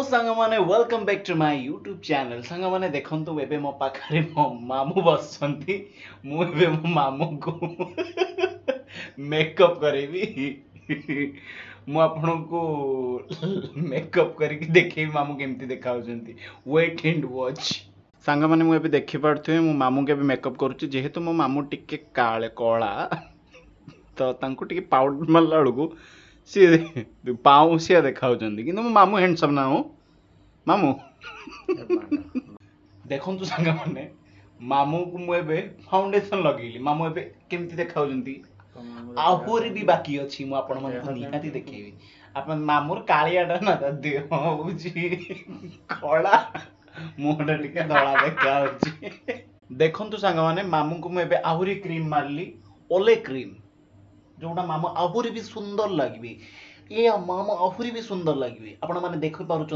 सांग माने welcome back to my YouTube channel सांग माने देखंतु एबे मो पाखरे मो मामू बसंती मु एबे मो मामू को मेकअप करेबी मु आपनको मेकअप करके देखेबी मामू केमती देखाउछंती वेट एंड वॉच सांग माने मु एबे देखि पारथुए मो मामू के मेकअप करूची जेहेतु मो मामू टिके काळे कोळा तो तांको टिके पाउडर मारला बेलକୁ सी पाउसिया देखाउछंती किंतु मो मामू हैंडसम ना हो मामू देखंतु सांग माने मामू को मु एबे फाउंडेशन लगेली मामू एबे केमती देखाउछंती आहुरी भी बाकी अछि मु आपण मन को निहाती देखेबी आपण मामूर कालियाडा ना देह होउची कळा मुहटा टिके धळा देखाउची देखंतु सांग माने मामू को मु एबे आहुरी क्रीम मारली ओले क्रीम जोटा मामू आहुरी भी सुंदर लगे ये मामू आहुरी भी सुंदर लगे आपण माने देखि पारुछन